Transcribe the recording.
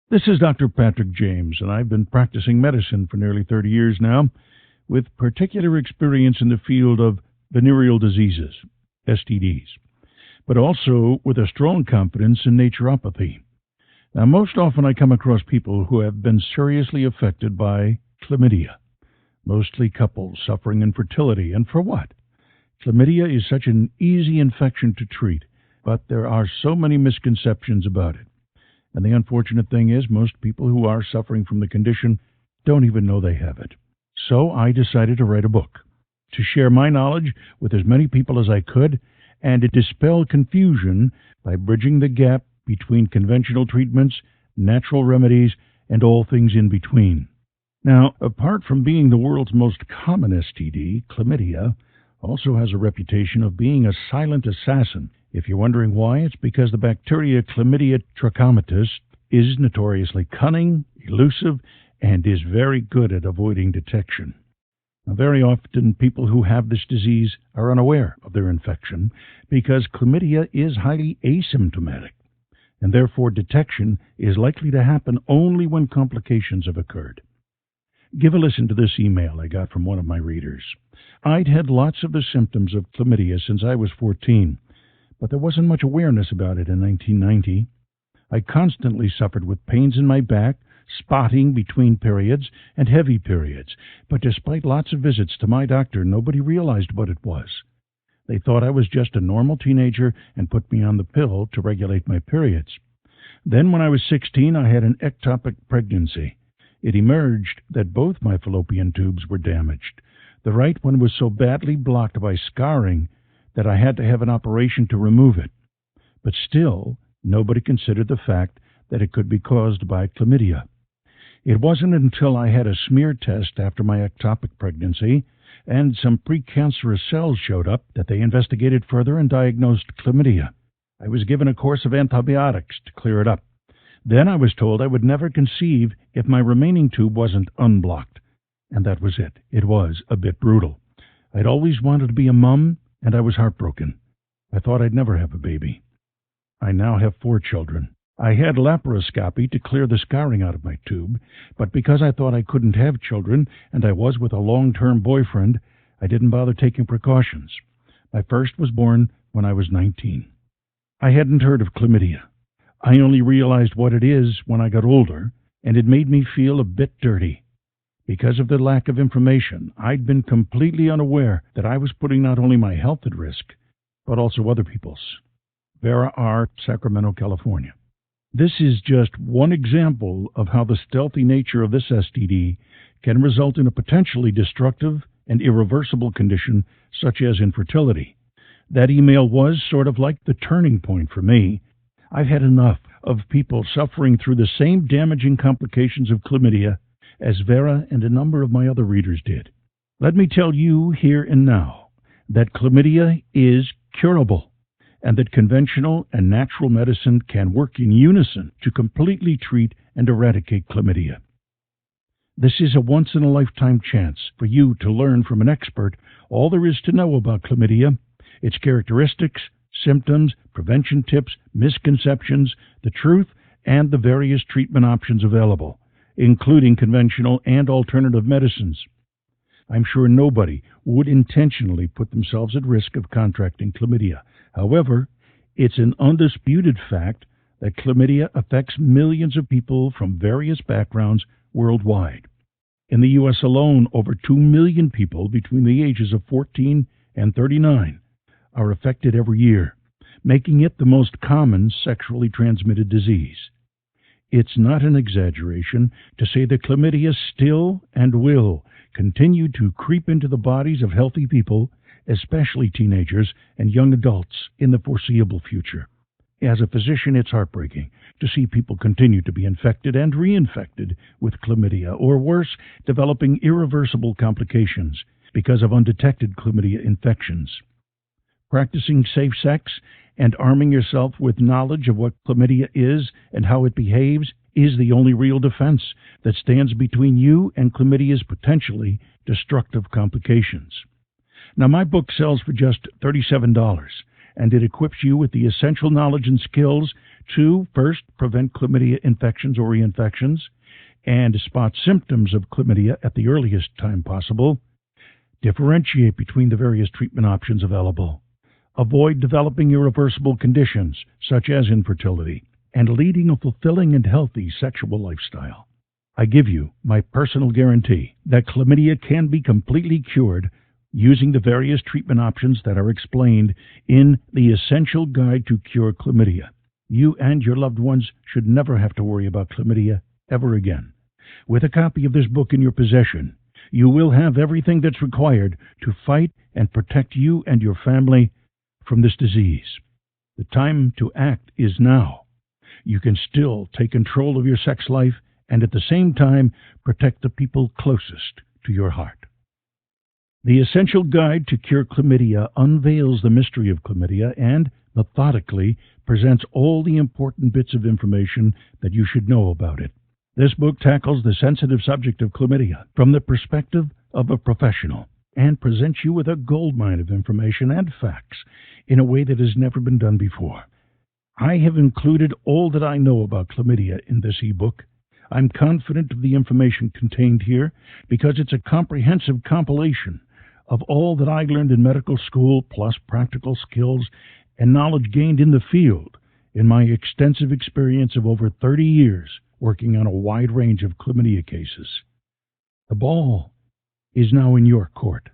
This is Dr. Patrick James, and I've been practicing medicine for nearly 30 years now, with particular experience in the field of venereal diseases, STDs, but also with a strong confidence in naturopathy. Now, most often I come across people who have been seriously affected by chlamydia, mostly couples suffering infertility. And for what? Chlamydia is such an easy infection to treat, but there are so many misconceptions about it. And the unfortunate thing is most people who are suffering from the condition don't even know they have it. So I decided to write a book to share my knowledge with as many people as I could and to dispel confusion by bridging the gap between conventional treatments, natural remedies, and all things in between. Now, apart from being the world's most common STD, chlamydia also has a reputation of being a silent assassin. If you're wondering why, it's because the bacteria Chlamydia trachomatis is notoriously cunning, elusive, and is very good at avoiding detection. Now, very often people who have this disease are unaware of their infection because chlamydia is highly asymptomatic, and therefore detection is likely to happen only when complications have occurred. Give a listen to this email I got from one of my readers. I'd had lots of the symptoms of chlamydia since I was 14, but there wasn't much awareness about it in 1990. I constantly suffered with pains in my back, spotting between periods, and heavy periods, but despite lots of visits to my doctor, nobody realized what it was. They thought I was just a normal teenager and put me on the pill to regulate my periods. Then when I was 16, I had an ectopic pregnancy. It emerged that both my fallopian tubes were damaged. The right one was so badly blocked by scarring that I had to have an operation to remove it. But still, nobody considered the fact that it could be caused by chlamydia. It wasn't until I had a smear test after my ectopic pregnancy and some precancerous cells showed up that they investigated further and diagnosed chlamydia. I was given a course of antibiotics to clear it up. Then I was told I would never conceive if my remaining tube wasn't unblocked. And that was it. It was a bit brutal. I'd always wanted to be a mom, and I was heartbroken. I thought I'd never have a baby. I now have 4 children. I had laparoscopy to clear the scarring out of my tube, but because I thought I couldn't have children, and I was with a long-term boyfriend, I didn't bother taking precautions. My first was born when I was 19. I hadn't heard of chlamydia. I only realized what it is when I got older, and it made me feel a bit dirty. Because of the lack of information, I'd been completely unaware that I was putting not only my health at risk, but also other people's. Vera R., Sacramento, California. This is just one example of how the stealthy nature of this STD can result in a potentially destructive and irreversible condition such as infertility. That email was sort of like the turning point for me. I've had enough of people suffering through the same damaging complications of chlamydia as Vera and a number of my other readers did. Let me tell you here and now that chlamydia is curable and that conventional and natural medicine can work in unison to completely treat and eradicate chlamydia. This is a once-in-a-lifetime chance for you to learn from an expert all there is to know about chlamydia, its characteristics, symptoms, prevention tips, misconceptions, the truth, and the various treatment options available, including conventional and alternative medicines. I'm sure nobody would intentionally put themselves at risk of contracting chlamydia. However, it's an undisputed fact that chlamydia affects millions of people from various backgrounds worldwide. In the U.S. alone, over 2 million people between the ages of 14 and 39 are affected every year, making it the most common sexually transmitted disease. It's not an exaggeration to say that chlamydia still and will continue to creep into the bodies of healthy people, especially teenagers and young adults, in the foreseeable future. As a physician, it's heartbreaking to see people continue to be infected and reinfected with chlamydia, or worse, developing irreversible complications because of undetected chlamydia infections. Practicing safe sex and arming yourself with knowledge of what chlamydia is and how it behaves is the only real defense that stands between you and chlamydia's potentially destructive complications. Now, my book sells for just $37, and it equips you with the essential knowledge and skills to first prevent chlamydia infections or reinfections and spot symptoms of chlamydia at the earliest time possible, differentiate between the various treatment options available, avoid developing irreversible conditions such as infertility, and leading a fulfilling and healthy sexual lifestyle. I give you my personal guarantee that chlamydia can be completely cured using the various treatment options that are explained in the Essential Guide to Cure Chlamydia. You and your loved ones should never have to worry about chlamydia ever again. With a copy of this book in your possession, you will have everything that's required to fight and protect you and your family from this disease. The time to act is now. You can still take control of your sex life and at the same time protect the people closest to your heart. The Essential Guide to Cure Chlamydia unveils the mystery of chlamydia and methodically presents all the important bits of information that you should know about it. This book tackles the sensitive subject of chlamydia from the perspective of a professional and presents you with a goldmine of information and facts in a way that has never been done before. I have included all that I know about chlamydia in this ebook. I'm confident of the information contained here because it's a comprehensive compilation of all that I learned in medical school, plus practical skills and knowledge gained in the field in my extensive experience of over 30 years working on a wide range of chlamydia cases. The ball is now in your court.